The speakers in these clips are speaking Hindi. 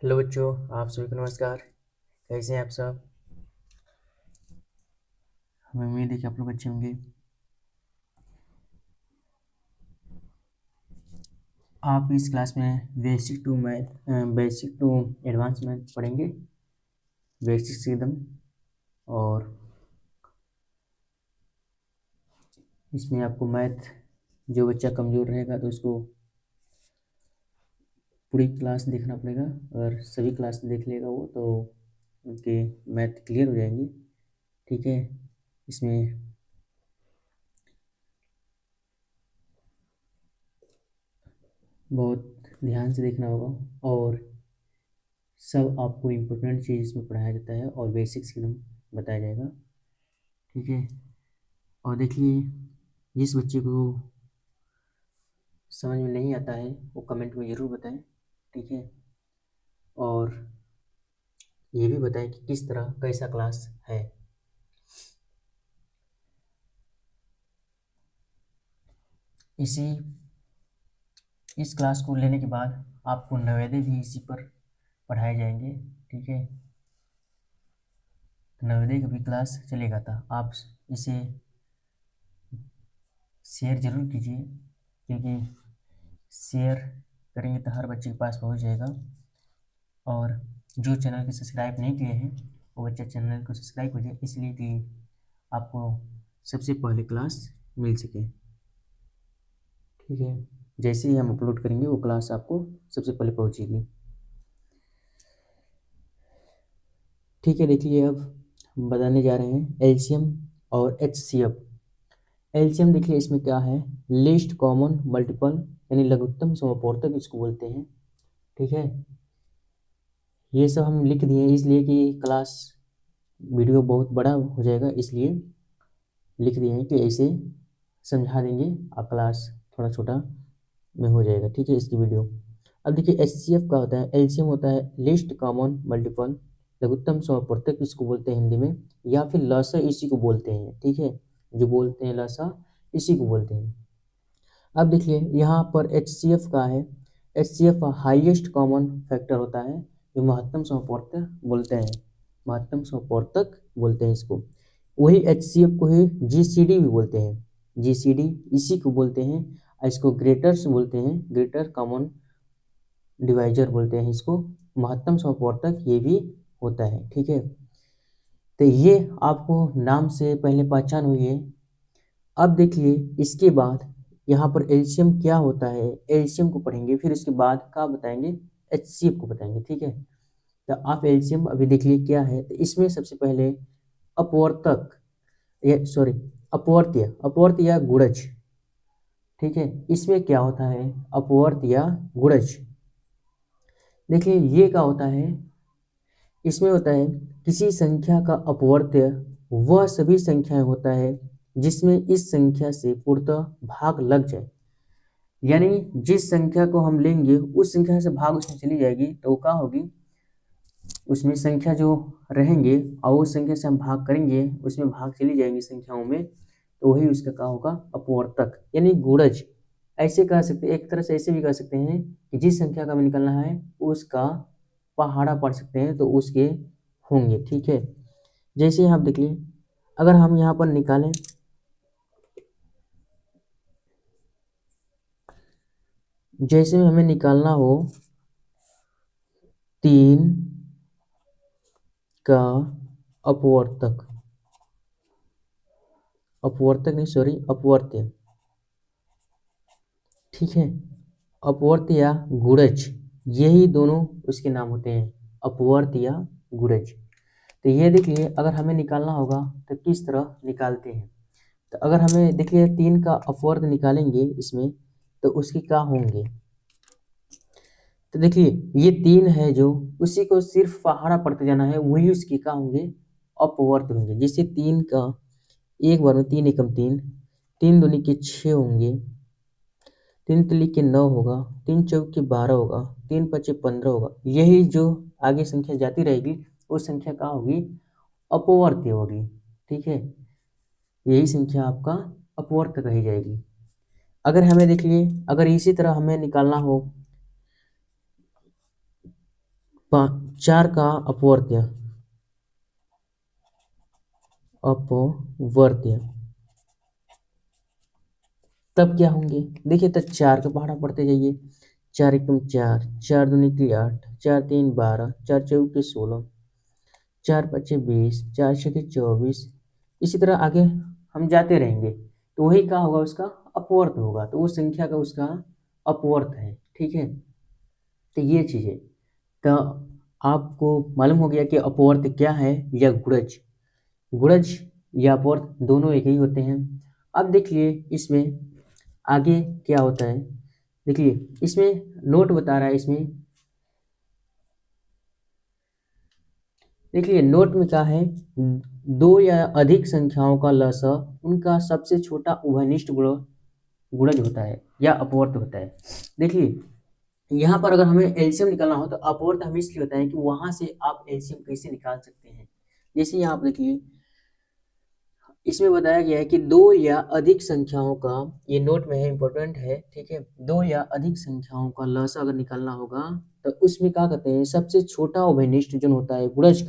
हेलो बच्चों, आप सभी को नमस्कार। कैसे हैं आप सब? हमें उम्मीद है कि आप लोग अच्छे होंगे। आप इस क्लास में बेसिक टू एडवांस मैथ पढ़ेंगे, बेसिक से एकदम। और इसमें आपको मैथ, जो बच्चा कमज़ोर रहेगा तो उसको पूरी क्लास देखना पड़ेगा। अगर सभी क्लास देख लेगा वो तो उनके मैथ क्लियर हो जाएंगे। ठीक है, इसमें बहुत ध्यान से देखना होगा और सब आपको इम्पोर्टेंट चीज़ इसमें पढ़ाया जाता है और बेसिक्स एकदम बताया जाएगा। ठीक है, और देखिए, जिस बच्चे को समझ में नहीं आता है वो कमेंट में ज़रूर बताएं। ठीक है, और ये भी बताएं कि किस तरह कैसा क्लास है। इस क्लास को लेने के बाद आपको नवोदय भी इसी पर पढ़ाए जाएंगे। ठीक है, नवोदय का भी क्लास चलेगा था। आप इसे शेयर ज़रूर कीजिए, क्योंकि शेयर करेंगे तो हर बच्चे के पास पहुंच जाएगा। और जो चैनल को सब्सक्राइब नहीं किए हैं वो बच्चे चैनल को सब्सक्राइब कीजिए, इसलिए कि आपको सबसे पहले क्लास मिल सके। ठीक है, जैसे ही हम अपलोड करेंगे वो क्लास आपको सबसे पहले पहुंचेगी। ठीक है, देखिए अब हम बताने जा रहे हैं एलसीएम और एचसीएफ। एलसीएम देखिए इसमें क्या है, लिस्ट कॉमन मल्टीपल, यानी लघुत्तम समवर्तक इसको बोलते हैं। ठीक है, ये सब हम लिख दिए इसलिए कि क्लास वीडियो बहुत बड़ा हो जाएगा, इसलिए लिख दिए हैं कि ऐसे समझा देंगे, आप क्लास थोड़ा छोटा में हो जाएगा। ठीक है, इसकी वीडियो। अब देखिए एचसीएफ का होता है, एलसीएम होता है लिस्ट कॉमन मल्टीपल, लघुत्तम समवर्तक इसको बोलते हैं हिंदी में, या फिर लसा इसी को बोलते हैं। ठीक है, जो बोलते हैं लसा इसी को बोलते हैं। अब देखिए यहाँ पर एचसीएफ का है, एचसीएफ हाईएस्ट कॉमन फैक्टर होता है, जो महत्तम समवर्तक बोलते हैं, महत्तम समवर्तक बोलते हैं इसको। वही एचसीएफ को ही जीसीडी भी बोलते हैं, जीसीडी इसी को बोलते हैं। इसको ग्रेटर्स बोलते हैं, ग्रेटर कॉमन डिवाइजर बोलते हैं इसको। महत्तम समवर्तक ये भी होता है। ठीक है, तो ये आपको नाम से पहले पहचान हुई है। अब देखिए इसके बाद यहाँ पर एलसीएम क्या होता है, एलसीएम को पढ़ेंगे, फिर इसके बाद क्या बताएंगे, एचसीएफ को बताएंगे। ठीक है, तो आप एलसीएम अभी देख लिए क्या है। तो इसमें सबसे पहले अपवर्तक, ये सॉरी अपवर्त्य, अपवर्त्य या गुणज। ठीक है, इसमें क्या होता है, अपवर्त्य या गुणज। देखिए ये क्या होता है, इसमें होता है किसी संख्या का अपवर्त्य वह सभी संख्याएं होता है जिसमें इस संख्या से पूर्णतः भाग लग जाए। यानी जिस संख्या को हम लेंगे उस संख्या से भाग उसमें चली जाएगी तो क्या होगी, उसमें संख्या जो रहेंगे और उस संख्या से हम भाग करेंगे उसमें भाग चली जाएंगी संख्याओं में, तो वही उसका क्या होगा, अपवर्तक यानी गुणज। ऐसे कह सकते, एक तरह से ऐसे भी कह सकते हैं कि जिस संख्या का हमें निकालना है उसका पहाड़ा पढ़ सकते हैं तो उसके होंगे। ठीक है, जैसे आप देख लिए, अगर हम यहाँ पर निकालें, जैसे हमें निकालना हो 3 का अपवर्तक, अपवर्तक नहीं सॉरी अपवर्त्य। ठीक है, अपवर्त्य या गुणज, यही दोनों उसके नाम होते हैं, अपवर्त्य या गुणज। तो ये देखिए अगर हमें निकालना होगा तो किस तरह निकालते हैं। तो अगर हमें देखिए 3 का अपवर्त निकालेंगे इसमें तो उसके क्या होंगे। तो देखिए ये 3 है जो, उसी को सिर्फ पहाड़ा पढ़ते जाना है, वही उसके क्या होंगे, अपवर्त होंगे। जैसे 3 का एक बार में 3 एकम 3, 3 दूनी के 6 होंगे, 3 तिली के 9 होगा, 3 चौक के 12 होगा, 3 पचे 15 होगा। यही जो आगे संख्या जाती रहेगी वो संख्या क्या होगी, अपवर्त्य होगी। ठीक है, यही संख्या आपका अपवर्त कही जाएगी। अगर हमें देख लिए, अगर इसी तरह हमें निकालना हो 4 का अपवर्त्य तब क्या होंगे? देखिए, तो 4 का पहाड़ा पढ़ते जाइए। 4 एकम 4, 4 दूनी की 8, 4 3 12, 4 चौके 16, 4 पच्चे 20, 4 छके 24। इसी तरह आगे हम जाते रहेंगे, तो वही क्या होगा? उसका अपवर्त होगा, तो वो संख्या का उसका अपवर्त है। ठीक है, तो ये चीज़ है। तो आपको मालूम हो गया कि अपवर्त क्या है या गुणज। गुणज या अपवर्त दोनों एक ही होते हैं। अब देखिए इसमें आगे क्या होता है। देखिए इसमें नोट बता रहा है, इसमें देखिए नोट में क्या है, दो या अधिक संख्याओं का लसा उनका सबसे छोटा उभयनिष्ठ गुणज होता है या अपवर्त होता है। देखिए यहाँ पर अगर हमें एलसीएम निकालना हो, तो अपवर्त हमें इसलिए होता है कि वहां से आप एलसीएम कैसे निकाल सकते हैं। जैसे यहाँ आप देखिए, इसमें बताया गया है कि दो या अधिक संख्याओं का, ये नोट में है, इंपॉर्टेंट है। ठीक है, दो या अधिक संख्याओं का लसा अगर निकालना होगा, तो उसमें क्या कहते हैं, सबसे छोटा उभयनिष्ठ जो होता है गुणज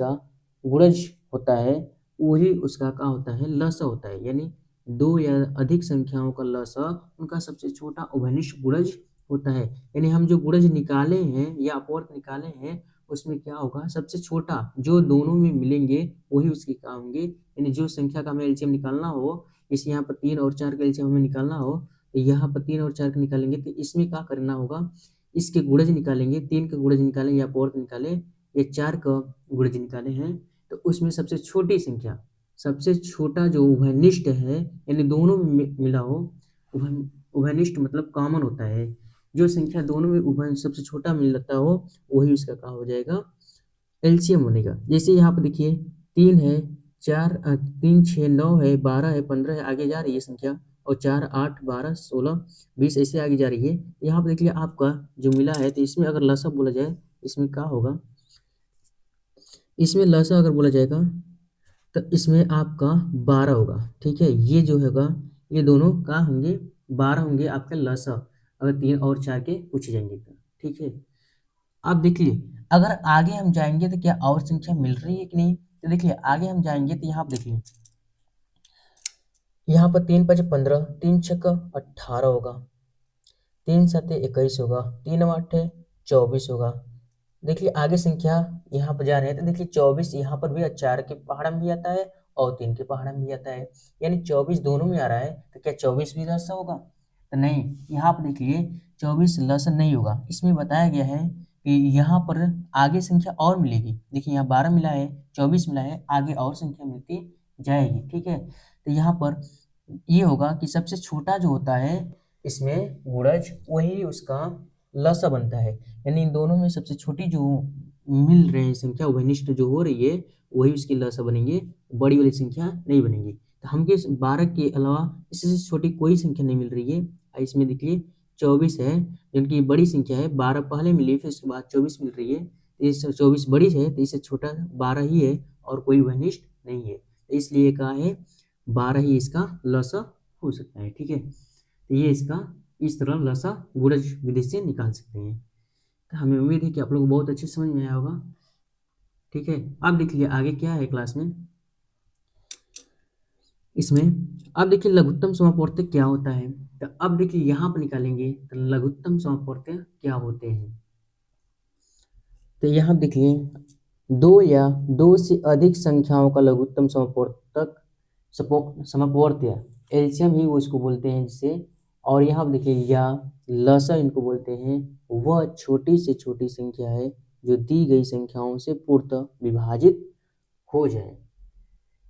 होता है, वही उसका क्या होता है, लसा होता है। यानी दो या अधिक संख्याओं का लसा उनका सबसे छोटा उभयनिष्ठ गुणज होता है। यानी हम जो गुणज निकाले हैं या अपवर्त निकाले हैं, उसमें क्या होगा, सबसे छोटा जो दोनों में मिलेंगे वही उसके क्या होंगे। यानी जो संख्या का हमें एलसीएम निकालना हो, इसे यहाँ पर 3 और 4 का एलसीएम हमें निकालना हो, तो यहाँ पर 3 और 4 का निकालेंगे, तो इसमें क्या करना होगा, इसके गुणज निकालेंगे। 3 का गुणज निकालें या अपवर्त निकालें, या 4 का गुणज निकाले हैं, तो उसमें सबसे छोटी संख्या, सबसे छोटा जो उभयनिष्ठ है, यानी दोनों में मिला हो, उभयनिष्ठ मतलब कॉमन होता है, जो संख्या दोनों में उभय सबसे छोटा मिलता हो, वही उसका क्या हो जाएगा, एलसीएम बनेगा। जैसे यहाँ पर देखिए 3 है, 3 6 9 है, 12 है, 15 है, आगे जा रही है संख्या, और 4 8 12 16 20 ऐसे आगे जा रही है। यहाँ पर देखिए आपका जो मिला है, तो इसमें अगर लसा बोला जाए, इसमें क्या होगा, इसमें लसा अगर बोला जाएगा, तो इसमें आपका 12 होगा। ठीक है, ये जो होगा, ये दोनों क्या होंगे, 12 होंगे आपका लसा, अगर 3 और 4 के पूछे जाएंगे तो। ठीक है, अब देखिए अगर आगे हम जाएंगे तो क्या और संख्या मिल रही है कि नहीं, तो देखिए आगे हम जाएंगे तो यहाँ पर देखिए, यहाँ पर 3 5 15, 3 6 18 होगा, 3 7 21 होगा, 3 8 24 होगा। देखिए आगे संख्या यहाँ पर जा रहे हैं, तो देखिए 24 यहाँ पर भी 4 के पहाड़ा में भी आता है और 3 के पहाड़ा में भी आता है, यानी 24 दोनों में आ रहा है, तो क्या 24 भी लसा होगा, तो नहीं। यहाँ पर देखिए 24 लसा नहीं होगा। इसमें बताया गया है कि यहाँ पर आगे संख्या और मिलेगी। देखिए यहाँ 12 मिला है, 24 मिला है, आगे और संख्या मिलती जाएगी। ठीक है, तो यहाँ पर ये होगा कि सबसे छोटा जो होता है इसमें गुणज, वही उसका लसा बनता है। यानी इन दोनों में सबसे छोटी जो मिल रहे हैं संख्या, उभयनिष्ठ जो हो रही है, वही उसकी लसा बनेंगे, बड़ी वाली संख्या नहीं बनेगी। तो हमके 12 के अलावा इससे छोटी कोई संख्या नहीं मिल रही है। इसमें देखिए 24 है, जिनकी बड़ी संख्या है, 12 पहले मिली, फिर उसके बाद 24 मिल रही है, तो इस 24 बड़ी है, तो इससे छोटा 12 ही है, और कोई उभयनिष्ठ नहीं है, तो इसलिए कहा है 12 ही इसका लसा हो सकता है। ठीक है, तो ये इसका इस तरह लसा गुणज विधि से निकाल सकते हैं। तो हमें उम्मीद है कि आप लोग को बहुत अच्छे समझ में आया होगा। ठीक है, अब देखिए आगे क्या है क्लास में, इसमें अब देखिए लघुत्तम समापवर्त्य क्या होता है। तो अब देखिए यहाँ पर निकालेंगे तो लघुत्तम समापवर्त्य क्या होते हैं। तो यहाँ देखिए दो या दो से अधिक संख्याओं का लघुत्तम समापवर्तक समपवर्त्य, एलसीएम ही वो इसको बोलते हैं जिसे। और यहाँ पर देखिए या लसा इनको बोलते हैं, वह छोटी से छोटी संख्या है जो दी गई संख्याओं से पूर्णतः विभाजित हो जाए।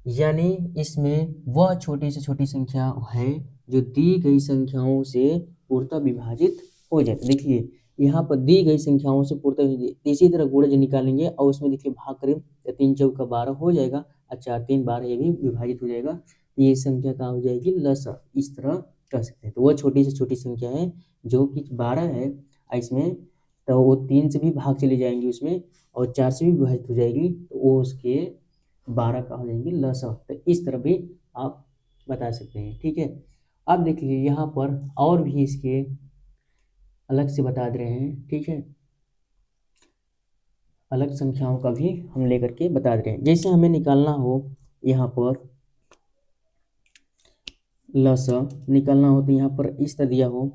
यानी इसमें वह छोटी से छोटी संख्या है जो दी गई संख्याओं से पूर्णतः विभाजित हो जाए। देखिए यहाँ पर दी गई संख्याओं से पूर्णतः, इसी तरह गुणज निकालेंगे और उसमें देखिए भाग करें, तो 3 चौका 12 हो जाएगा, और 4 3 12 ये भी विभाजित हो जाएगा, ये संख्या क्या हो जाएगी, लसा। इस तरह कर सकते हैं। तो वह छोटी से छोटी संख्या है जो कि 12 है, इसमें तो वो 3 से भी भाग चले जाएंगे उसमें, और 4 से भी विभाजित हो जाएगी, तो वो उसके 12 का हो जाएंगे लसा। तो इस तरह भी आप बता सकते हैं। ठीक है, अब देखिए यहाँ पर और भी इसके अलग से बता दे रहे हैं। ठीक है, अलग संख्याओं का भी हम लेकर के बता दे रहे हैं। जैसे हमें निकालना हो यहाँ पर लसा निकालना हो तो यहाँ पर इस तरह दिया हो,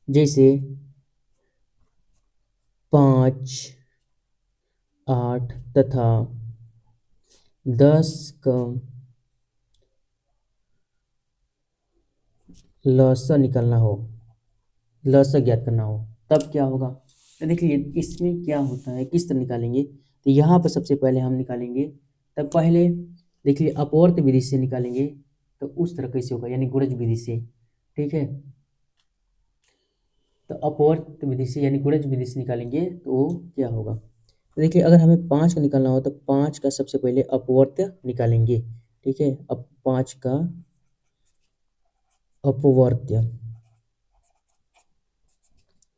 जैसे 5, 8 तथा 10 का लसा निकालना हो, लसा ज्ञात करना हो, तब क्या होगा। तो देखिए इसमें क्या होता है, किस तरह निकालेंगे। तो यहाँ पर सबसे पहले हम निकालेंगे, तब पहले देखिए अपवर्त विधि से निकालेंगे तो उस तरह कैसे होगा, यानी गुणज विधि से। ठीक है, तो अपवर्त विधि से यानी गुणज विधि से निकालेंगे तो क्या होगा। तो देखिए अगर हमें 5 का निकालना हो तो 5 का सबसे पहले अपवर्त निकालेंगे। ठीक है, अब 5 का अपवर्त्य।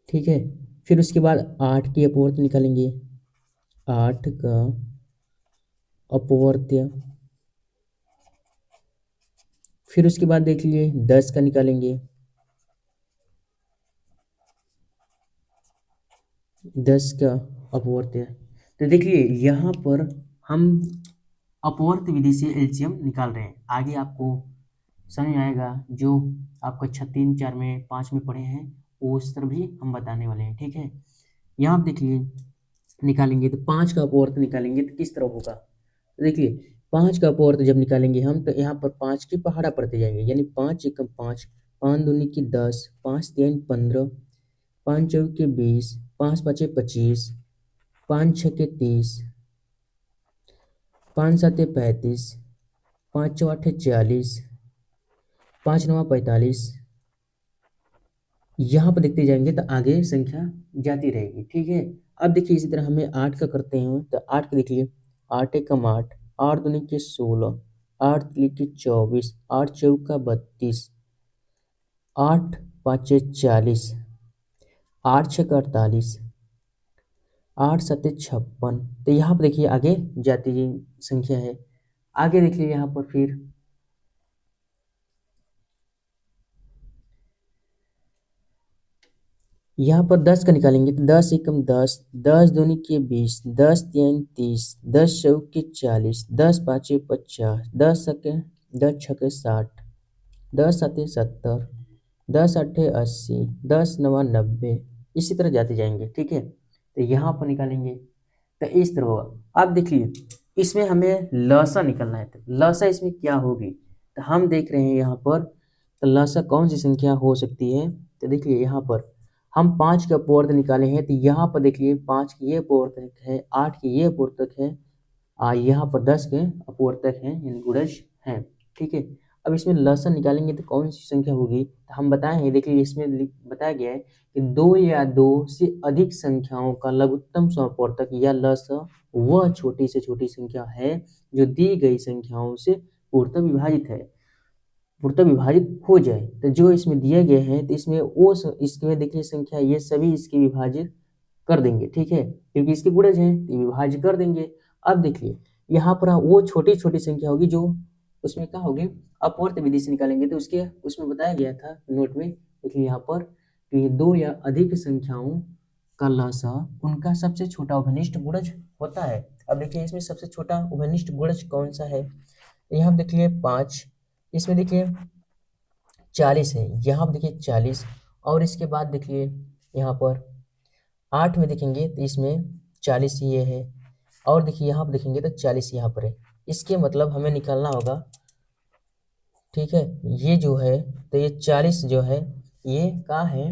ठीक है, फिर उसके बाद 8 की अपवर्त्य निकालेंगे, 8 का अपवर्त्य। फिर उसके बाद देख लीजिए 10 का निकालेंगे, 10 का अपवर्त्य। तो देखिए यहाँ पर हम अपवर्त विधि से एलसीएम निकाल रहे हैं। आगे आपको समझ आएगा, जो आपको 6, 3, 4 में 5 में पढ़े हैं वो उस तरह भी हम बताने वाले हैं। ठीक है, यहाँ आप देखिए निकालेंगे तो 5 का अपवर्त निकालेंगे तो किस तरह होगा। तो देखिए 5 का अपवर्त जब निकालेंगे हम तो यहाँ पर 5 की पहाड़ा पढ़ते जाएंगे, यानी 5 एकम 5, 5 दूनी की 10, 5 तीन 15, 5 चौके 20, 5 पाँचे 25, 5 छके 30, 5 साते 35, 5 चौआठे 40, 5 नवा 45। यहाँ पर देखते जाएंगे तो आगे संख्या जाती रहेगी। ठीक है, अब देखिए इसी तरह हमें 8 का करते हैं तो 8 का देखिए 8 एकम 8, 8 दूनी के 16, 8 तिली के 24, 8 चौका 32, 8 पाँचे 40, 8 छक्का 48, 8 सत्ते 56। तो यहाँ पर देखिए आगे जाती संख्या है। आगे देखिए यहाँ पर फिर यहाँ पर 10 का निकालेंगे तो 10 एकम 10, 10 दूनी के 20, 10 तीन 30, 10 चौके 40, 10 पाँचे 50, 10 सके 10 छके 60, 10 सते 70, 10 अट्ठे 80, 10 नवा 90, इसी तरह जाते जाएंगे। ठीक है, तो यहाँ पर निकालेंगे तो इस तरह होगा। अब देखिए इसमें हमें लसा निकलना है, तो लसा इसमें क्या होगी। तो हम देख रहे हैं यहाँ पर तो लसा कौन सी संख्या हो सकती है। तो देखिए यहाँ पर हम 5 के अपवर्त निकाले हैं, तो यहाँ पर देखिए 5 की ये अपवर्तक है, 8 की ये अपवर्तक है, यहाँ पर 10 के अपवर्तक हैं यानी गुणज हैं। ठीक है, अब इसमें लसा निकालेंगे तो कौन सी संख्या होगी। तो हम बताए हैं, देखिए इसमें बताया गया है कि 2 या 2 से अधिक संख्याओं का लघुत्तम समवर्तक या लसा वह छोटी से छोटी संख्या है जो दी गई संख्याओं से पूर्णतः विभाजित है, पूर्णतः विभाजित हो जाए। तो जो इसमें दिए गए हैं तो इसमें वो इसमें देखिए संख्या ये सभी इसके विभाजित कर देंगे। ठीक है, क्योंकि इसके गुणज हैं तो विभाज्य कर देंगे। अब देखिए यहाँ पर वो छोटी छोटी संख्या होगी जो उसमें क्या होगी, अपवर्त विधि से निकालेंगे तो उसके उसमें बताया गया था नोट में। देखिए यहाँ पर कि 2 या अधिक संख्याओं का लसा उनका सबसे छोटा उभयनिष्ठ गुणज होता है। अब देखिए इसमें सबसे छोटा उभयनिष्ठ गुणज कौन सा है। यहाँ देखिए 5, इसमें देखिए 40 है, यहाँ पर देखिए 40, और इसके बाद देखिए यहाँ पर 8 में देखेंगे तो इसमें 40 ये है, और देखिए यहाँ पर देखेंगे तो 40 यहाँ पर है। इसके मतलब हमें निकालना होगा। ठीक है, ये जो है तो ये 40 जो है ये का है,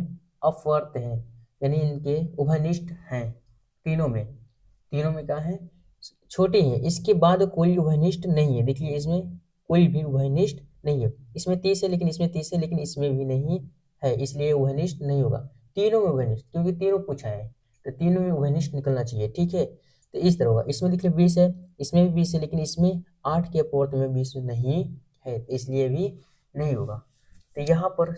अपवर्त है, यानी इनके उभयनिष्ठ हैं तीनों में क्या है, छोटे हैं। इसके बाद कोई उभयनिष्ठ नहीं है। देखिए इसमें कोई भी उभयनिष्ठ नहीं है। इसमें 30 है लेकिन इसमें 30 है लेकिन इसमें भी नहीं है, इसलिए उभयनिष्ठ नहीं होगा। तीनों में उभयनिष्ठ, क्योंकि तीनों पूछा है तो तीनों में उभयनिष्ठ निकलना चाहिए। ठीक है, तो इस तरह होगा। इसमें देखिए 20 है, इसमें भी 20 है, लेकिन इसमें 8 के अपवर्त में 20 नहीं है, तो इसलिए भी नहीं होगा। तो यहाँ पर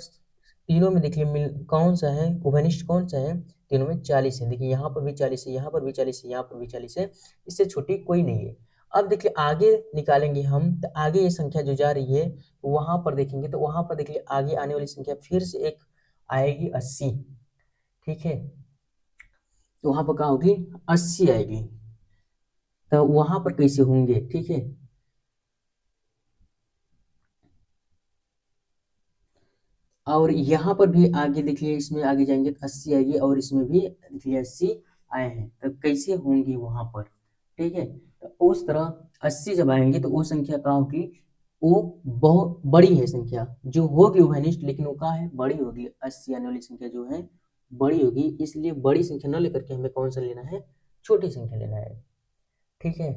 तीनों में देखिए मिल कौन सा है, उभयनिष्ठ कौन सा है, तीनों में 40 है। देखिए यहाँ पर भी 40 है, यहाँ पर भी 40 है, यहाँ पर भी 40 है, इससे छोटी कोई नहीं है। अब देखिए आगे निकालेंगे हम तो आगे ये संख्या जो जा रही है वहां पर देखेंगे तो वहां पर देखिए आगे आने वाली संख्या फिर से एक आएगी 80। ठीक है, तो वहां पर क्या होगी, 80 आएगी। तो वहां पर कैसे होंगे, ठीक है। और यहाँ पर भी आगे देखिए, इसमें आगे जाएंगे तो 80 आएगी, और इसमें भी देखिए 80 आए हैं, तो कैसे होंगी वहां पर, ठीक है। तो उस तरह 80 जब आएंगे तो वो संख्या क्या होगी, वो बहुत बड़ी है संख्या, जो होगी वो अनिष्ट, लेकिन वो क्या है, बड़ी होगी। 80 आने वाली संख्या जो है बड़ी होगी, इसलिए बड़ी संख्या न लेकर के हमें कौन सा लेना है, छोटी संख्या लेना है, ठीक है।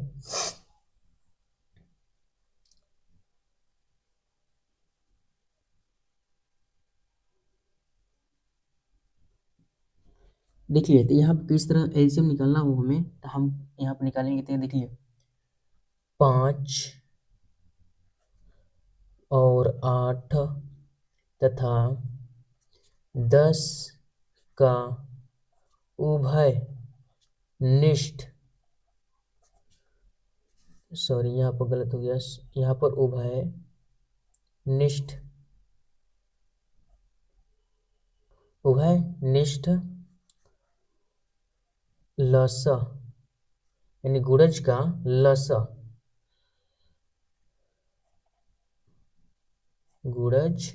देखिए तो यहाँ पर किस तरह एलसीएम निकालना हो हमें, तो हम यहाँ पर निकालेंगे, तो देखिए 5 और 8 तथा 10 का उभय निष्ठ, सॉरी यहाँ पर गलत हो गया, यहाँ पर उभय निष्ठ, उभय निष्ठ लस, यानी गुणज का लस, गुणज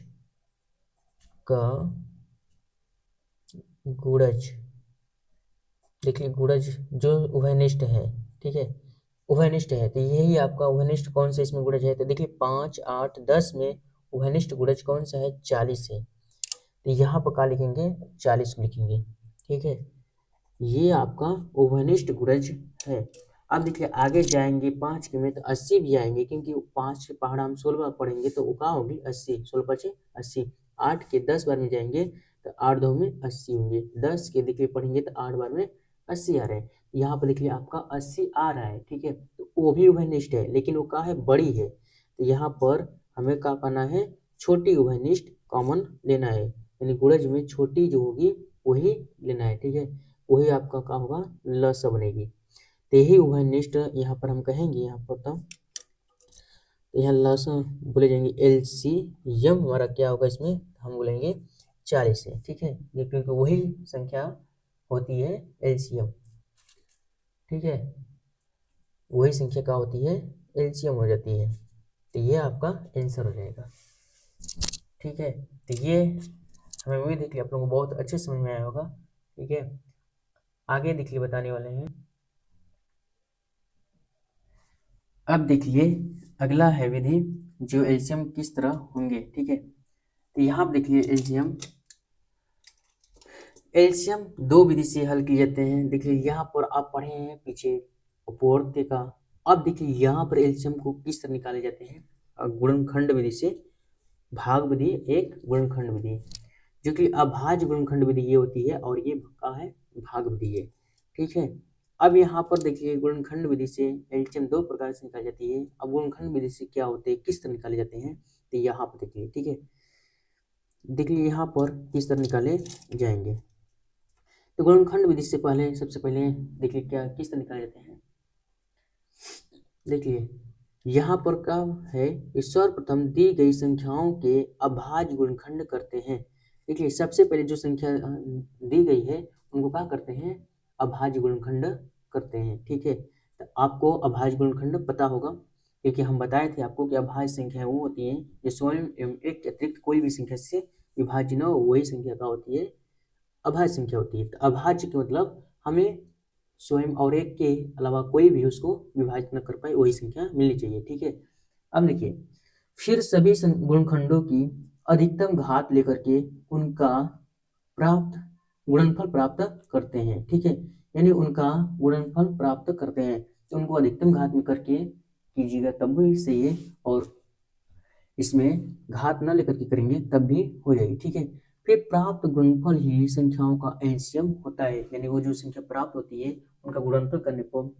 का गुणज, देखिए गुणज जो उभयनिष्ठ है, ठीक है, उभयनिष्ठ है, तो यही आपका उभयनिष्ठ कौन सा इसमें गुणज है, तो देखिए 5 8 10 में उभयनिष्ठ गुणज कौन सा है, 40 है। तो यहाँ पर क्या लिखेंगे, 40 लिखेंगे, ठीक है। ये आपका उभयनिष्ठ गुणज है। अब देखिए आगे जाएंगे 5 के में तो 80 भी आएंगे, क्योंकि 5 के पहाड़ा हम 16 बार पढ़ेंगे तो वो क्या होगी, 80, 16 पचे 80। 8 के 10 बार में जाएंगे तो 8 2 में 80 होंगे। 10 के देखिए पढ़ेंगे तो 8 बार में 80 आ रहे हैं। यहाँ पर देखिए आपका 80 आ रहा है, ठीक है। तो वो भी उभयनिष्ठ है, लेकिन वो क्या है, बड़ी है। तो यहाँ पर हमें क्या करना है, छोटी उभयनिष्ठ कॉमन लेना है, यानी गुणज में छोटी जो होगी वही लेना है, ठीक है। वही आपका क्या होगा, लस बनेगी। तो यही उभयनिष्ठ यहाँ पर हम कहेंगे, यहाँ पर तब यहाँ लस बोले जाएंगे, एलसीएम हमारा क्या होगा इसमें, हम बोलेंगे 40 है, ठीक है। ये क्योंकि वही संख्या होती है एलसीएम, ठीक है, वही संख्या क्या होती है, एलसीएम हो जाती है। तो ये आपका आंसर हो जाएगा, ठीक है। तो ये हमें उम्मीद है कि आप लोगों को बहुत अच्छे समझ में आया होगा, ठीक है। आगे देखिए बताने वाले हैं, अब देखिए अगला है विधि, जो एलसीएम किस तरह होंगे, ठीक है। तो यहाँ पर देखिए एलसीएम, एलसीएम दो विधि से हल किए जाते हैं। देखिए यहाँ पर आप पढ़े हैं पीछे अपवर्त्य का। अब देखिए यहाँ पर एलसीएम को किस तरह निकाले जाते हैं, गुणनखंड विधि से। भाग विधि एक, गुणनखंड विधि, जो कि अभाज्य गुणनखंड विधि ये होती है, और ये क्या है, भाग विधि है, ठीक है। अब यहाँ पर देखिए गुणनखंड विधि से एलसीएम दो प्रकार से निकाली जाती है। अब गुणनखंड विधि से क्या होते हैं, किस तरह निकाले जाते हैं, तो यहाँ पर देखिए, ठीक है। देखिए यहाँ पर किस तरह निकाले जाएंगे, तो गुणनखंड विधि से पहले सबसे पहले देखिए क्या किस तरह निकाले जाते हैं। देखिए यहाँ पर क्या है, सर्वप्रथम दी गई संख्याओं के अभाज्य गुणनखंड करते हैं। देखिए सबसे पहले जो संख्या दी गई है उनको क्या करते हैं, अभाज्य गुणनखंड करते हैं, ठीक है। तो आपको अभाज्य गुणनखंड पता होगा, क्योंकि हम बताए थे आपको कि अभाज्य संख्या वो होती हैं जो स्वयं एवं एक के अतिरिक्त कोई भी संख्या से विभाज्य न हो, वही संख्या क्या होती है, अभाज्य संख्या होती है। तो अभाज्य के मतलब हमें स्वयं और एक के अलावा कोई भी उसको विभाजित न कर पाए, वही संख्या मिलनी चाहिए, ठीक है। अब देखिए फिर सभी गुणनखंडों की अधिकतम घात लेकर के उनका प्राप्त गुणनफल प्राप्त करते हैं, ठीक है। यानी उनका गुणनफल प्राप्त करते हैं, तो उनको अधिकतम घात में करके कीजिएगा तब भी सही है, और इसमें घात न लेकर के करेंगे तब भी हो जाएगी, ठीक है। फिर प्राप्त गुणनफल ही संख्याओं का एलसीएम होता है, यानी वो जो संख्या प्राप्त होती है उनका गुणनफल करने पर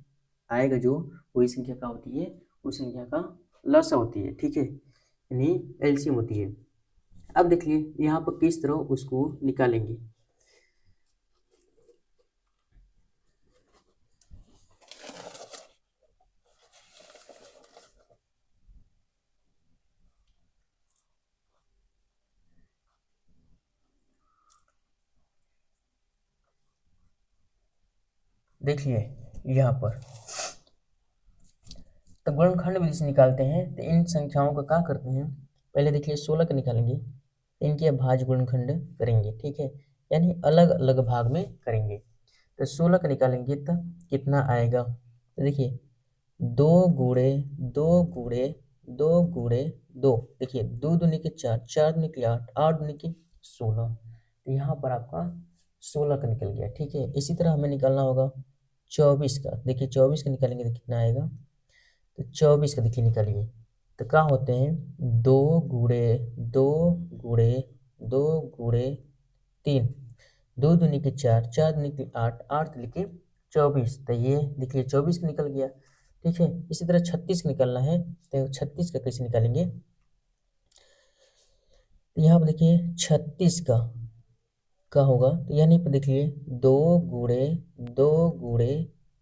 आएगा जो, वही संख्या का होती है, उस संख्या का लसा होती है, ठीक है, यानी एलसीएम होती है। अब देखिए यहाँ पर किस तरह उसको निकालेंगे। देखिए यहाँ पर तो गुणनखंड विधि से निकालते हैं, तो इन संख्याओं का क्या करते हैं, पहले देखिए 16 का निकालेंगे, इनके भाज्य गुणनखंड करेंगे, ठीक है, यानी अलग अलग भाग में करेंगे। तो 16 का निकालेंगे तो कितना आएगा, तो देखिए 2 गुणे 2 गुणे 2 देखिए 2 दूनी के 4, 4 दूनी के 8, 8 दूनी के 16, तो यहाँ पर आपका 16 का निकल गया, ठीक है। इसी तरह हमें निकालना होगा 24 का, देखिए 24 का निकालेंगे तो कितना आएगा, तो 24 का देखिए निकालिए, तो क्या होते हैं 2 गुणे 2 गुणे 2 गुणे 3, 2 दूनी के 4, 4 दूनी के 8, 8 दूनी के 24, तो ये देखिए 24 का निकल गया, ठीक है। इसी तरह 36 का निकालना है, तो 36 का कैसे निकालेंगे, तो यहाँ पर देखिए 36 का होगा, तो यानी पर देखिए 2 गुणे 2 गुणे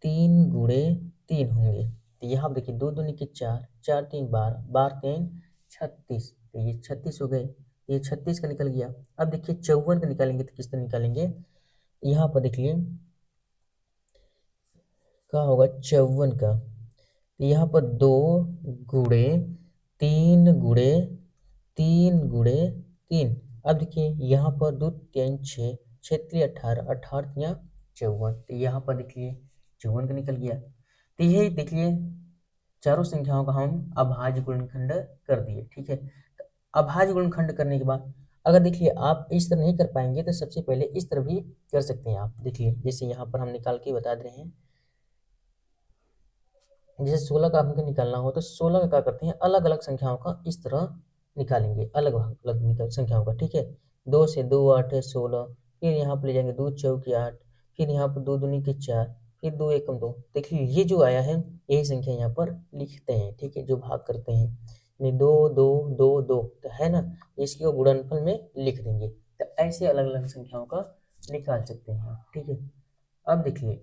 3 गुणे 3 होंगे, तो यहाँ पर देखिए 2 दूनी के 4, 4 3 12, 12 3 36, तो ये 36 हो गए, ये 36 का निकल गया। अब देखिए 54 का निकालेंगे, तो किस तरह निकालेंगे, यहाँ पर देखिए क्या होगा 54 का, तो यहाँ पर 2 गुणे 3 गुणे 3 गुणे 3। अब देखिए यहाँ पर 2 3 6, 6 3 18, 18 54, तो यहाँ पर देखिए 54 का निकल गया। तो यही देखिए चारों संख्याओं का हम अभाज्य गुणनखंड कर दिए, ठीक है। तो अभाज्य गुणनखंड करने के बाद अगर देखिए आप इस तरह नहीं कर पाएंगे, तो सबसे पहले इस तरह भी कर सकते हैं आप, देखिए जैसे यहाँ पर हम निकाल के बता दे रहे हैं, जैसे 16 का हमको निकालना हो, तो 16 का क्या करते हैं, अलग अलग संख्याओं का इस तरह निकालेंगे, अलग अलग निकल संख्याओं का, ठीक है। 2 से 2 8 है 16, फिर यहाँ पर ले जाएंगे 2 चौके 8, फिर यहाँ पर 2 दूनी के 4, फिर 2 एकम 2, देखिए ये जो आया है यही संख्या यहाँ पर लिखते हैं, ठीक है, जो भाग करते हैं, यानी 2 2 2 2, तो है ना, इसकी को गुणनफल में लिख देंगे, तो ऐसे अलग अलग संख्याओं का निकाल सकते हैं, ठीक है। अब देखिए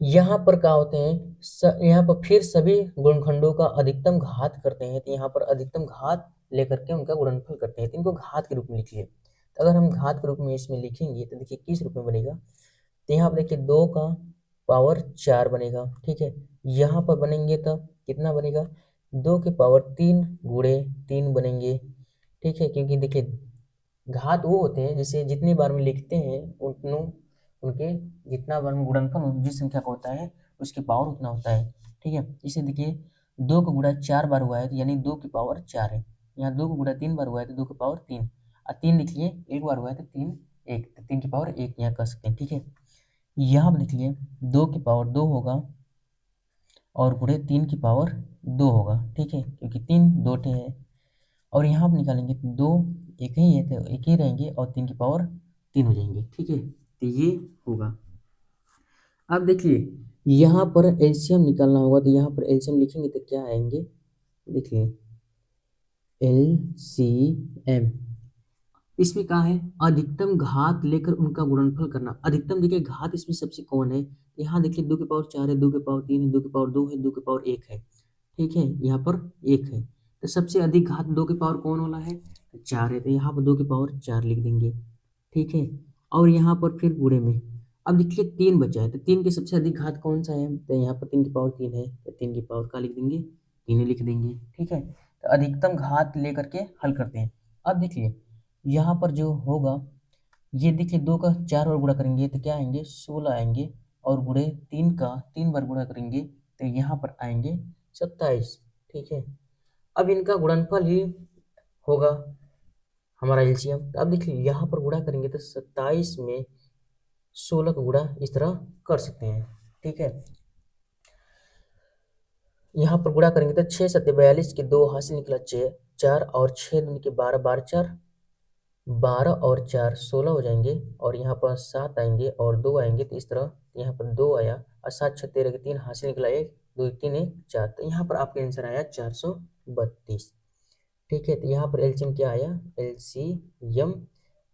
यहाँ पर क्या होते हैं, यहाँ पर फिर सभी गुणनखंडों का अधिकतम घात करते हैं, तो यहाँ पर अधिकतम घात लेकर के उनका गुणनफल करते हैं, तो इनको घात के रूप में लिखिए। तो अगर हम घात के रूप में इसमें लिखेंगे तो देखिए किस रूप में बनेगा, तो यहाँ पर देखिए 2 का पावर 4 बनेगा, ठीक है। यहाँ पर बनेंगे तब कितना बनेगा, 2 के पावर 3 गुणे 3 बनेंगे, ठीक है, क्योंकि देखिए घात वो होते हैं जैसे जितनी बार में लिखते हैं उतनों उनके जितना बार में गुणनफल जिस संख्या का होता है उसकी पावर उतना होता है, ठीक है। इसे देखिए 2 का गुणा 4 बार हुआ है, तो यानी 2 की पावर 4 है, यहाँ 2 का गुणा 3 बार हुआ है तो 2 की पावर 3, और 3 लिख लिए, एक बार हुआ है तो 3 1, तो 3 की पावर 1 यहाँ कर सकते हैं, ठीक है। यहाँ पर देख लिए 2 की पावर 2 होगा और गुणे 3 की पावर 2 होगा, ठीक है, क्योंकि 3 दो ठे है, और यहाँ पर निकालेंगे तो 2 एक ही है तो एक ही रहेंगे और 3 की पावर 3 हो जाएंगे, ठीक है, तो ये होगा। अब देखिए यहाँ पर एलसीएम निकालना होगा, तो यहाँ पर एलसीएम लिखेंगे तो क्या आएंगे, देखिए एलसीएम, इसमें क्या है, अधिकतम घात लेकर उनका गुणनफल करना, अधिकतम देखिए घात इसमें सबसे कौन है, यहाँ देखिए 2 की पावर 4 है, 2 की पावर 3 है, 2 की पावर 2 है, 2 की पावर 1 है, ठीक है, यहाँ पर 1 है, तो सबसे अधिक घात 2 की पावर कौन वाला है, 4 है, तो यहाँ पर 2 की पावर 4 लिख देंगे, ठीक है। और यहाँ पर फिर गुणे में अब देखिए 3 बचा है, तो 3 की सबसे अधिक घात कौन सा है, तो यहाँ पर 3 की पावर 3 है, तो 3 की पावर का लिख देंगे, 3 लिख देंगे, ठीक है। तो अधिकतम घात लेकर के हल करते हैं। अब देखिए यहाँ पर जो होगा, ये देखिए 2 का 4 बार गुणा करेंगे तो क्या आएंगे 16 आएंगे, और गुणे 3 का 3 बार गुणा करेंगे तो यहाँ पर आएंगे 27, ठीक है। अब इनका गुणनफल ही होगा हमारा एलसीएम, तो अब देखिए यहाँ पर गुणा करेंगे तो 27 में 16 का गुणा इस तरह कर सकते हैं, ठीक है। यहाँ पर गुणा करेंगे तो 6 7 42 के 2 हाथ से निकला 4, और 6 दूनी के 12, 12 4 12 और 4 16 हो जाएंगे, और यहाँ पर 7 आएंगे और 2 आएंगे, तो इस तरह यहाँ पर 2 आया, और 7 6 13 के 3 हाथ से निकला 1 2 3 1 4, तो यहाँ पर आपका आंसर आया 432, ठीक है। तो यहाँ पर एलसीएम क्या आया, एलसीएम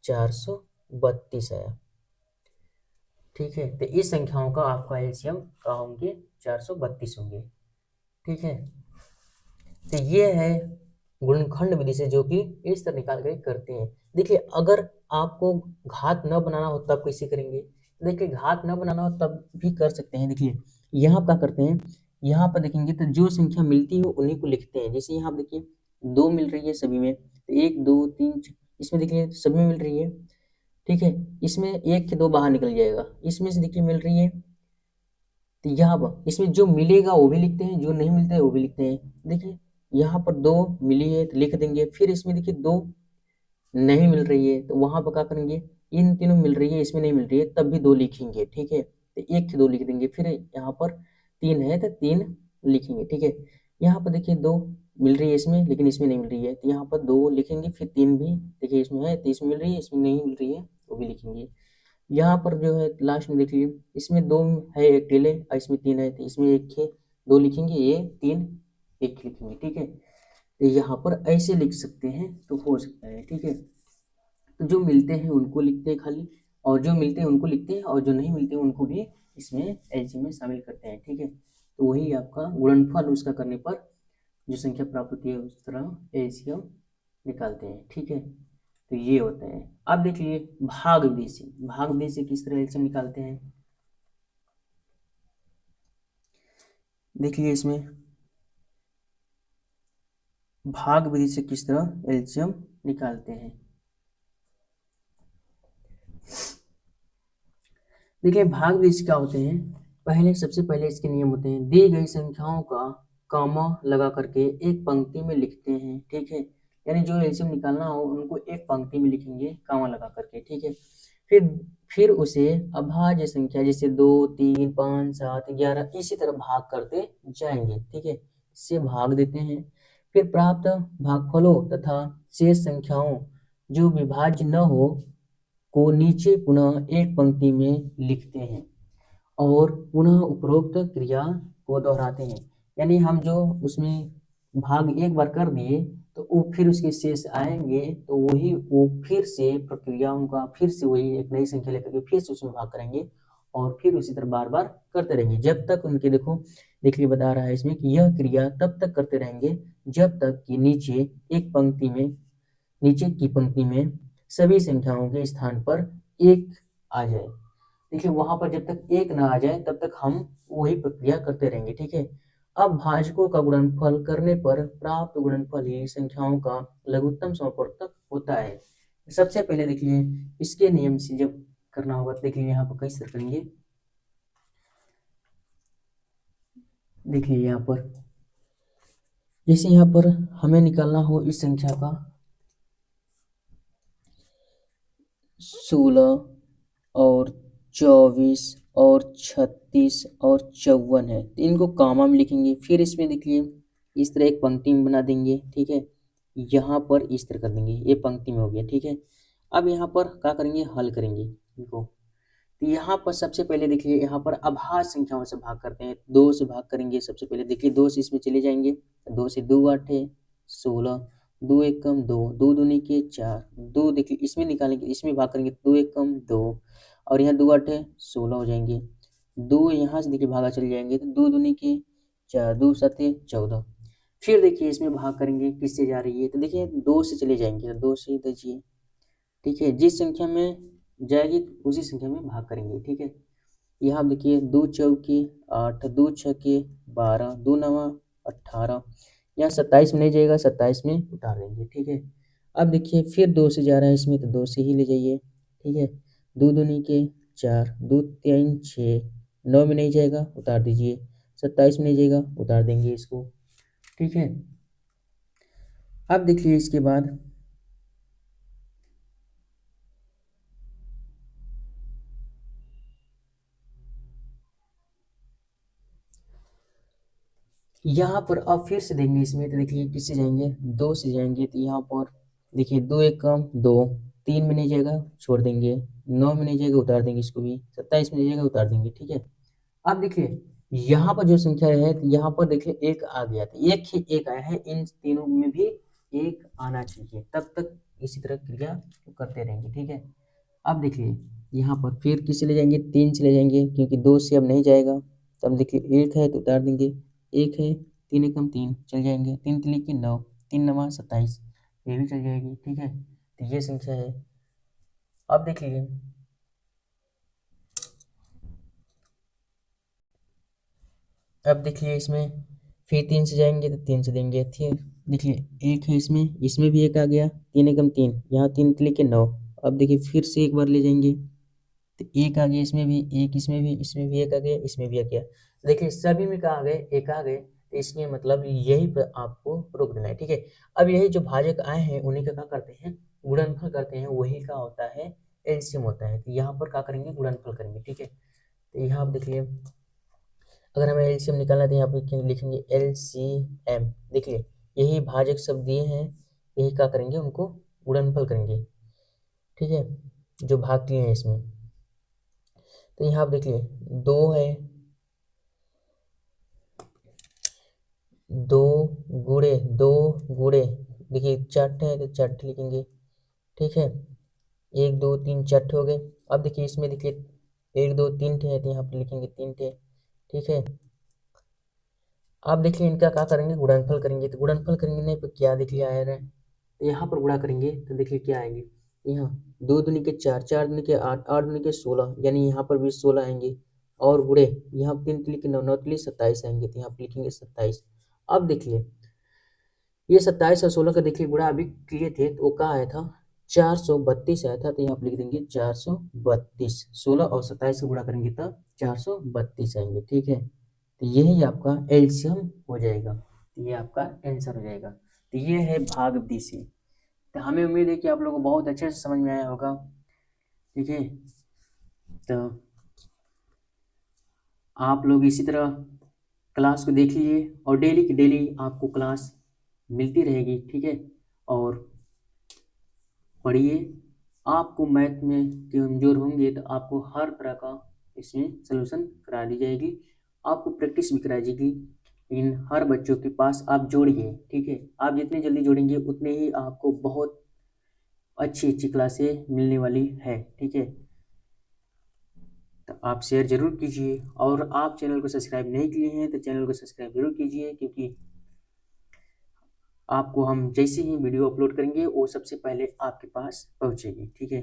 432 आया, ठीक है। तो इस संख्याओं का आपका एलसीएम का होंगे 432 होंगे, ठीक है। तो ये है गुणनखंड विधि से जो कि इस तरह निकाल कर करते हैं। देखिए अगर आपको घात न बनाना हो तब कैसे करेंगे, देखिए घात न बनाना हो तब भी कर सकते हैं। देखिए यहाँ क्या करते हैं, यहाँ पर देखेंगे तो जो संख्या मिलती है उन्हीं को लिखते हैं। जैसे यहाँ देखिए 2 मिल रही है सभी में, तो 1 2 3 इसमें देखिए सभी में मिल रही है, ठीक है। इसमें 1 के 2 बाहर निकल जाएगा, इसमें से देखिए मिल रही है, तो यहाँ पर इसमें जो मिलेगा वो भी लिखते हैं, जो नहीं मिलता है वो भी लिखते हैं। देखिए यहाँ पर 2 मिली है तो लिख देंगे, फिर इसमें देखिए 2 नहीं मिल रही है तो वहाँ पर क्या करेंगे, इन तीनों मिल रही है इसमें नहीं मिल रही है तब भी 2 लिखेंगे, ठीक है। तो 1 के 2 लिख देंगे, फिर यहाँ पर 3 है तो 3 लिखेंगे, ठीक है। यहाँ पर देखिए 2 मिल रही है इसमें लेकिन इसमें नहीं मिल रही है, तो यहाँ पर 2 लिखेंगे, फिर 3 भी देखिए इसमें है तो इसमें मिल रही है, इसमें नहीं मिल रही है वो भी लिखेंगे। यहाँ पर जो है लास्ट में देखिए इसमें 2 है अकेले और इसमें 3 है, तो इसमें 1 है 2 लिखेंगे, ये 3 1 लिखेंगे, ठीक है। तो यहाँ पर ऐसे लिख सकते हैं तो हो सकता है, ठीक है। तो जो मिलते हैं उनको लिखते हैं खाली, और जो मिलते हैं उनको लिखते हैं, और जो नहीं मिलते हैं उनको भी इसमें एलसीएम में शामिल करते हैं, ठीक है। तो वही आपका गुणनफल उसका करने पर जो संख्या प्राप्त होती है उस तरह एलसीएम निकालते हैं, ठीक है। तो ये होता है। अब देखिए भाग विधि से, भाग विधि से किस तरह एलसीएम निकालते हैं, देखिए इसमें भाग विधि से किस तरह एलसीएम निकालते हैं। देखिए भाग विधि क्या होते हैं, पहले सबसे पहले इसके नियम होते हैं, दी गई संख्याओं का कॉमा लगा करके एक पंक्ति में लिखते हैं, ठीक है। यानी जो एलसीएम निकालना हो उनको एक पंक्ति में लिखेंगे कॉमा लगा करके, ठीक है। फिर फिर उसे अभाज्य संख्या जैसे 2 3 5 7 11 इसी तरह भाग करते जाएंगे, ठीक है। इससे भाग देते हैं। फिर प्राप्त भागफलों तथा शेष संख्याओं जो विभाज्य न हो को नीचे पुनः एक पंक्ति में लिखते हैं और पुनः उपरोक्त क्रिया को दोहराते हैं। यानी हम जो उसमें भाग एक बार कर दिए तो वो फिर उसके शेष आएंगे तो वही वो फिर से प्रक्रियाओं का फिर से वही एक नई संख्या लेकर के फिर से उसमें भाग करेंगे और फिर उसी तरह बार बार करते रहेंगे जब तक उनके देखो, देखिए बता रहा है इसमें कि यह क्रिया तब तक करते रहेंगे जब तक कि नीचे की पंक्ति में सभी संख्याओं के स्थान पर 1 आ जाए। देखिए वहां पर जब तक 1 ना आ जाए तब तक हम वही प्रक्रिया करते रहेंगे, ठीक है। अब भाजकों का गुणनफल करने पर प्राप्त गुणनफल ही संख्याओं का लघुत्तम समवर्तक होता है। सबसे पहले देखिए इसके नियम से जब करना होगा तो देखिए यहाँ पर कैसे करेंगे, देखिए यहाँ पर जैसे यहाँ पर हमें निकालना हो इस संख्या का 16 और 24 और 36 और 54 है तो इनको कामा में लिखेंगे। फिर इसमें देखिए इस तरह एक पंक्ति में बना देंगे, ठीक है। यहाँ पर इस तरह कर देंगे, ये पंक्ति में हो गया, ठीक है। अब यहाँ पर क्या करेंगे, हल करेंगे इनको। तो यहाँ पर सबसे पहले देखिए यहाँ पर अभाज्य संख्याओं से भाग करते हैं, 2 से भाग करेंगे। सबसे पहले देखिए 2 से इसमें चले जाएंगे, 2 से 2 8 है 16, 2 1 कम 2, 2 दूनी के 4, 2 देखिए इसमें निकालेंगे, इसमें भाग करेंगे 2 1 कम 2 और यहाँ 2 8 है 16 हो जाएंगे। 2 यहाँ से देखिए भागा चले जाएंगे तो 2 दूनी के 4, 2 7 है 14। फिर देखिए इसमें भाग करेंगे किससे जा रही है तो देखिए 2 से चले जाएंगे, 2 से दीजिए, ठीक है। जिस संख्या में जाएगी उसी संख्या में भाग करेंगे, ठीक है। यहाँ देखिए 2 चौके 8, 2 छक्के 12, 2 नवा 18, यहाँ 27 में नहीं जाएगा 27 में उतार देंगे, ठीक है। अब देखिए फिर 2 से जा रहा है इसमें तो 2 से ही ले जाइए, ठीक है। 2 दूनी के 4, 2 3 6, 9 में नहीं जाएगा उतार दीजिए, 27 में नहीं जाएगा उतार देंगे इसको, ठीक है। अब देखिए इसके बाद यहाँ पर अब फिर से देंगे इसमें तो देखिए किससे जाएंगे, 2 से जाएंगे तो यहाँ पर देखिए 2 1 कम 2, 3 में नहीं जाएगा छोड़ देंगे, 9 में नहीं जाएगा उतार देंगे इसको भी, 27 में नहीं जाएगा उतार देंगे, ठीक है। अब देखिए यहाँ पर जो संख्या है तो यहाँ पर देखिए 1 आ गया था, एक ही 1 आया है, इन तीनों में भी 1 आना चाहिए, तब तक इसी तरह क्रिया करते रहेंगे, ठीक है। अब देखिए यहाँ पर फिर किससे ले जाएंगे, 3 से ले जाएंगे क्योंकि 2 से अब नहीं जाएगा, तब देखिए 1 है तो उतार देंगे, 1 है 3 एकम 3 चल जाएंगे, 3 3 की 9, 3 नवा 27 ये भी चल जाएगी, ठीक है। तो ये संख्या है। अब देखिए अब देखिए इसमें फिर 3 से जाएंगे तो 3 से देंगे, फिर देखिए 1 है इसमें, इसमें भी 1 आ गया, 3 एकम 3, यहाँ 3 लिख के 9। अब देखिए फिर से एक बार ले जाएंगे तो 1 आ गया, इसमें भी 1, इसमें भी 1 आ गया, इसमें भी आ गया। देखिए सभी में कहाँ आ गए, 1 आ गए, तो इसमें मतलब यही पर आपको रोक देना है, ठीक है। अब यही जो भाजक आए हैं उन्हीं का क्या करते हैं, गुणनफल करते हैं, वही का होता है एलसीएम होता है। तो यहाँ पर क्या करेंगे, गुणनफल करेंगे, ठीक है। तो यहाँ आप देखिए अगर हमें एलसीएम निकालना है तो यहाँ पे लिखेंगे एलसीएम, देखिए यही भाजक शब्द दिए हैं, यही क्या करेंगे, उनको गुणनफल करेंगे, ठीक है, जो भाग लिए हैं इसमें। तो यहाँ आप देखिए 2 है, 2 दो गुणे देखिए चट है तो चट लिखेंगे, ठीक है। 1 2 3 चट हो गए। अब देखिए इसमें देखिए 1 2 3 ठे है तो यहाँ पे लिखेंगे 3 ठे, ठीक है। अब देखिए इनका क्या करेंगे, गुणनफल करेंगे। तो गुणनफल करेंगे नहीं तो क्या देखिए आ रहा है, तो यहाँ पर गुणा करेंगे तो देखिए क्या आएंगे, यहाँ 2 दूनी के 4, 4 दूनी के 8, 8 दूनी के 16, यानी यहाँ पर भी 16 आएंगे। और गुणे यहाँ 3 तिली के 9, 9 तिली 27 आएंगे, तो यहाँ पर लिखेंगे 27। अब देखिए ये 27 और 16 का देखिए गुणा अभी किए थे तो वो क्या आया था, 432 आया था, तो यहाँ आप लिख देंगे 432। 16 और 27 से गुणा करेंगे तो 432 आएंगे, ठीक है। तो यही आपका एलसीएम हो जाएगा, तो ये आपका आंसर हो जाएगा। तो ये है भाग बी सी। तो हमें उम्मीद है कि आप लोगों को बहुत अच्छे से समझ में आया होगा, ठीक है। तो आप लोग इसी तरह क्लास को देख लीजिए और डेली की डेली आपको क्लास मिलती रहेगी, ठीक है। और पढ़िए, आपको मैथ में कमजोर होंगे तो आपको हर तरह का इसमें सलूशन करा दी जाएगी, आपको प्रैक्टिस भी कराई जाएगी। इन हर बच्चों के पास आप जोड़िए, ठीक है। आप जितनी जल्दी जोड़ेंगे उतने ही आपको बहुत अच्छी अच्छी क्लासें मिलने वाली है, ठीक है। तो आप शेयर जरूर कीजिए, और आप चैनल को सब्सक्राइब नहीं किए हैं तो चैनल को सब्सक्राइब जरूर कीजिए, क्योंकि आपको हम जैसे ही वीडियो अपलोड करेंगे वो सबसे पहले आपके पास पहुंचेगी, ठीक है।